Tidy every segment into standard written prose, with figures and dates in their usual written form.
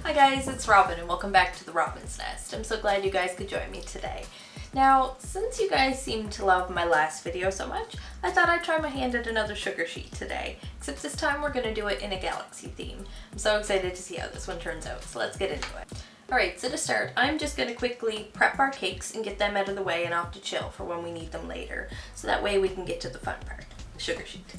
Hi guys, it's Robin and welcome back to the Robin's Nest. I'm so glad you guys could join me today. Now, since you guys seem to love my last video so much, I thought I'd try my hand at another sugar sheet today, except this time we're going to do it in a galaxy theme. I'm so excited to see how this one turns out, so let's get into it. Alright, so to start, I'm just going to quickly prep our cakes and get them out of the way and off to chill for when we need them later, so that way we can get to the fun part, the sugar sheet.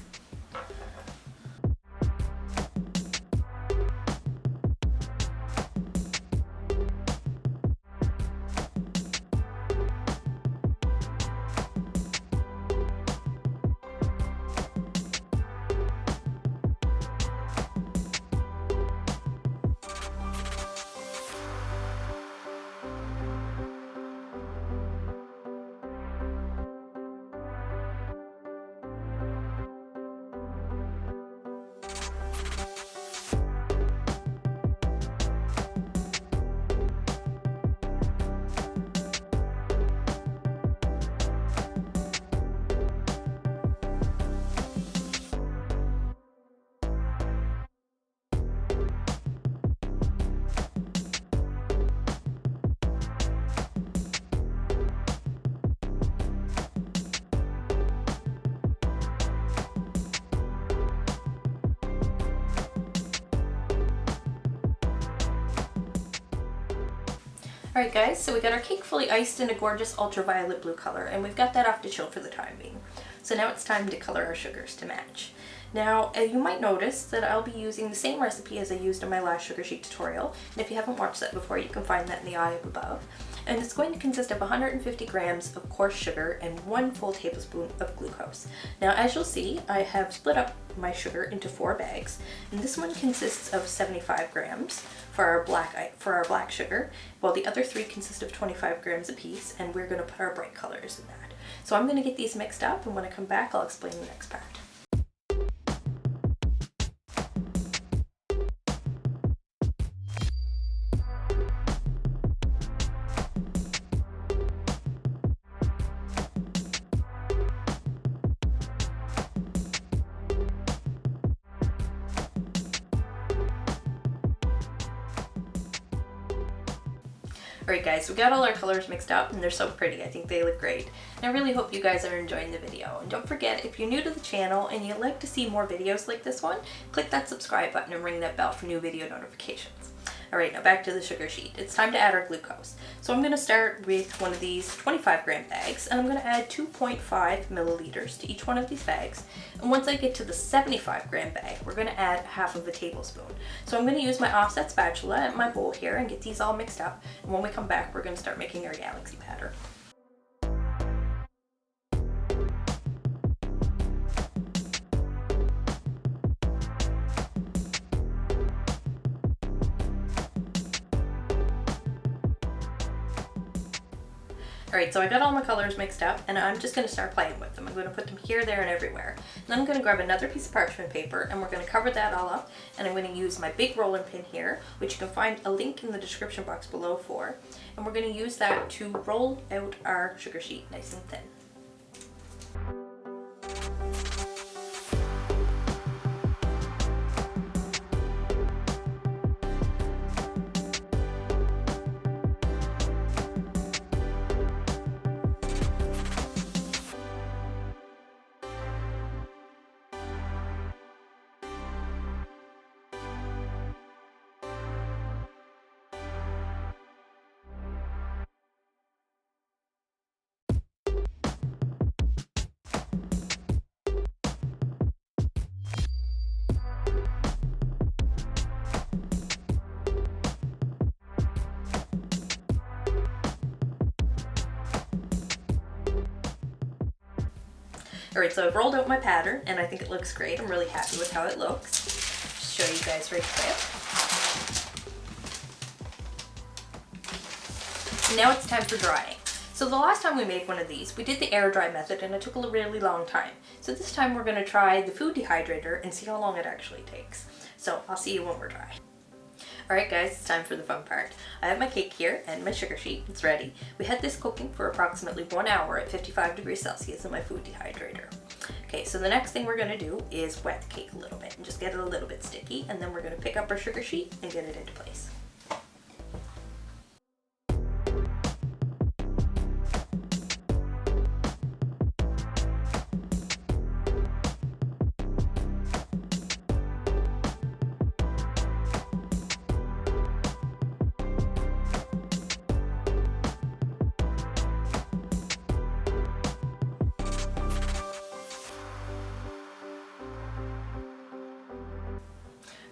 Alright guys, so we got our cake fully iced in a gorgeous ultraviolet blue color, and we've got that off to chill for the time being. So now it's time to color our sugars to match. Now, you might notice that I'll be using the same recipe as I used in my last sugar sheet tutorial, and if you haven't watched that before, you can find that in the eye up above. And it's going to consist of 150 grams of coarse sugar and 1 full tablespoon of glucose. Now, as you'll see, I have split up my sugar into 4 bags, and this one consists of 75 grams for our black sugar, while the other 3 consist of 25 grams apiece, and we're going to put our bright colors in that. So I'm going to get these mixed up, and when I come back, I'll explain the next part. Alright guys, we got all our colors mixed up and they're so pretty. I think they look great. And I really hope you guys are enjoying the video. And don't forget, if you're new to the channel and you'd like to see more videos like this one, click that subscribe button and ring that bell for new video notifications. Alright, now back to the sugar sheet. It's time to add our glucose. So I'm going to start with one of these 25 gram bags, and I'm going to add 2.5 milliliters to each one of these bags. And once I get to the 75 gram bag, we're going to add half of a tablespoon. So I'm going to use my offset spatula and my bowl here and get these all mixed up. And when we come back, we're going to start making our galaxy pattern. Alright, so I got all my colors mixed up and I'm just going to start playing with them. I'm going to put them here, there, and everywhere. And then I'm going to grab another piece of parchment paper and we're going to cover that all up, and I'm going to use my big rolling pin here, which you can find a link in the description box below for, and we're going to use that to roll out our sugar sheet nice and thin. Alright, so I've rolled out my pattern and I think it looks great. I'm really happy with how it looks. Just show you guys right there. Now it's time for drying. So the last time we made one of these, we did the air dry method and it took a really long time. So this time we're going to try the food dehydrator and see how long it actually takes. So I'll see you when we're dry. Alright guys, it's time for the fun part. I have my cake here and my sugar sheet, it's ready. We had this cooking for approximately 1 hour at 55 degrees Celsius in my food dehydrator. Okay, so the next thing we're going to do is wet the cake a little bit and just get it a little bit sticky, and then we're going to pick up our sugar sheet and get it into place.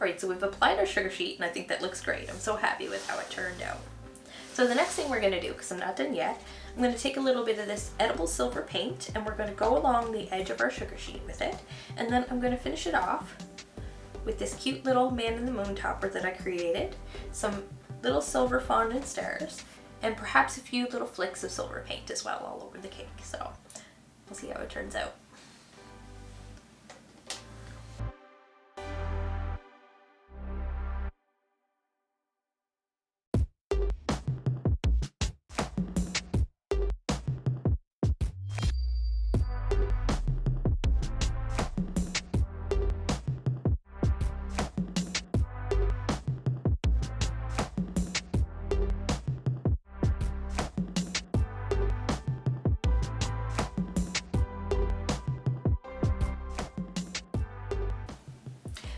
Alright, so we've applied our sugar sheet and I think that looks great. I'm so happy with how it turned out. So the next thing we're going to do, because I'm not done yet, I'm going to take a little bit of this edible silver paint and we're going to go along the edge of our sugar sheet with it. And then I'm going to finish it off with this cute little man in the moon topper that I created, some little silver fondant stars, and perhaps a few little flicks of silver paint as well all over the cake. So we'll see how it turns out.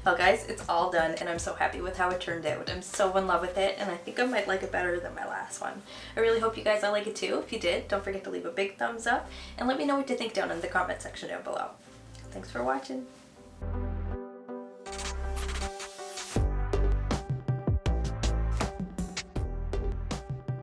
Well guys, it's all done and I'm so happy with how it turned out. I'm so in love with it and I think I might like it better than my last one. I really hope you guys all like it too. If you did, don't forget to leave a big thumbs up and let me know what you think down in the comment section down below. Thanks for watching.